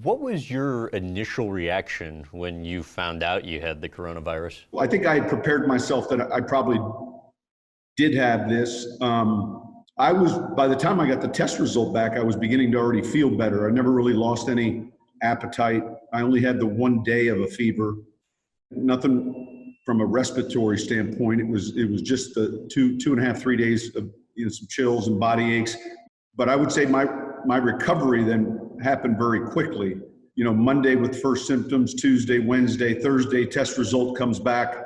What was your initial reaction when you found out you had the coronavirus? Well, I think I had prepared myself that I probably did have this. By the time I got the test result back, I was beginning to already feel better. I never really lost any appetite. I only had the 1 day of a fever. Nothing from a respiratory standpoint. It was just the 2.5, 3 days of some chills and body aches. But I would say my recovery then happened very quickly. Monday with first symptoms, Tuesday, Wednesday, Thursday, test result comes back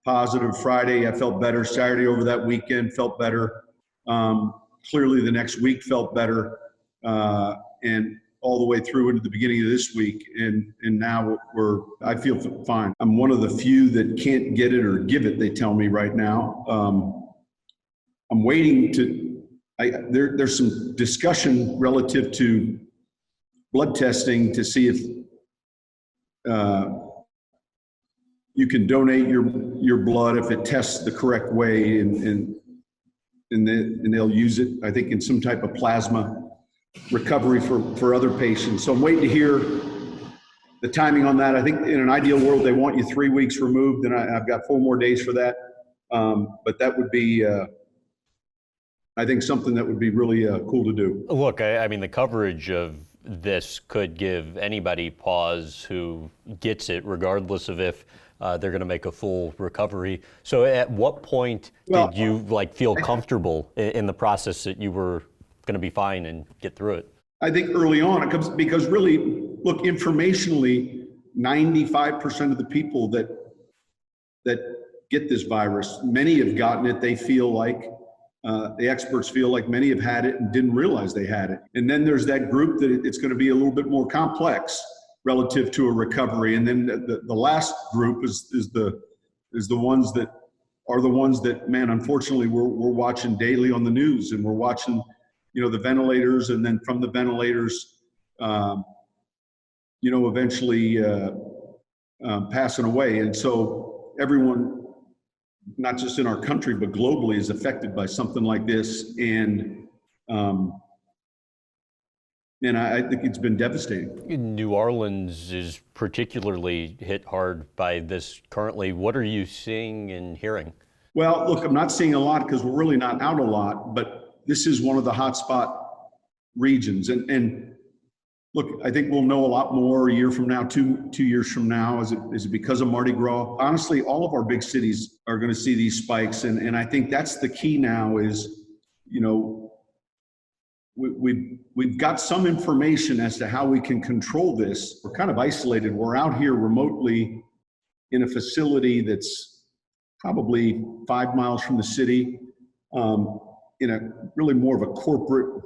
positive. Friday, I felt better. Saturday over that weekend, felt better. Clearly the next week felt better. And all the way through into the beginning of this week. And now I feel fine. I'm one of the few that can't get it or give it, they tell me right now. I'm waiting there's some discussion relative to blood testing to see if you can donate your blood if it tests the correct way, and they'll use it, I think, in some type of plasma recovery for other patients. So I'm waiting to hear the timing on that. I think in an ideal world, they want you 3 weeks removed, and I've got 4 more days for that. But that would be, I think, something that would be really cool to do. Look, I mean, the coverage of this could give anybody pause who gets it, regardless of if they're going to make a full recovery. So at what point did you feel comfortable in the process that you were going to be fine and get through it? I think early on, because really, look, informationally, 95% of the people that get this virus, many have gotten it. They feel like, the experts feel like many have had it and didn't realize they had it. And then there's that group that it's going to be a little bit more complex relative to a recovery. And then the last group is the ones that are the ones that, man, unfortunately, we're watching daily on the news, and we're watching the ventilators, and then from the ventilators, eventually passing away. And so everyone, not just in our country, but globally, is affected by something like this. And I think it's been devastating. New Orleans is particularly hit hard by this currently. What are you seeing and hearing? Well, look, I'm not seeing a lot because we're really not out a lot, but this is one of the hotspot regions. And look, I think we'll know a lot more a year from now, two years from now. Is it because of Mardi Gras? Honestly, all of our big cities are going to see these spikes. And I think that's the key now is, we've got some information as to how we can control this. We're kind of isolated. We're out here remotely in a facility that's probably 5 miles from the city, in a really more of a corporate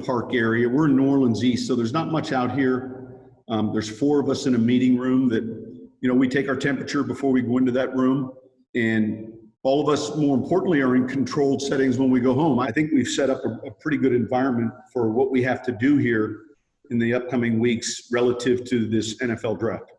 park area. We're in New Orleans East, so there's not much out here. There's 4 of us in a meeting room that, we take our temperature before we go into that room. And all of us, more importantly, are in controlled settings when we go home. I think we've set up a pretty good environment for what we have to do here in the upcoming weeks relative to this NFL draft.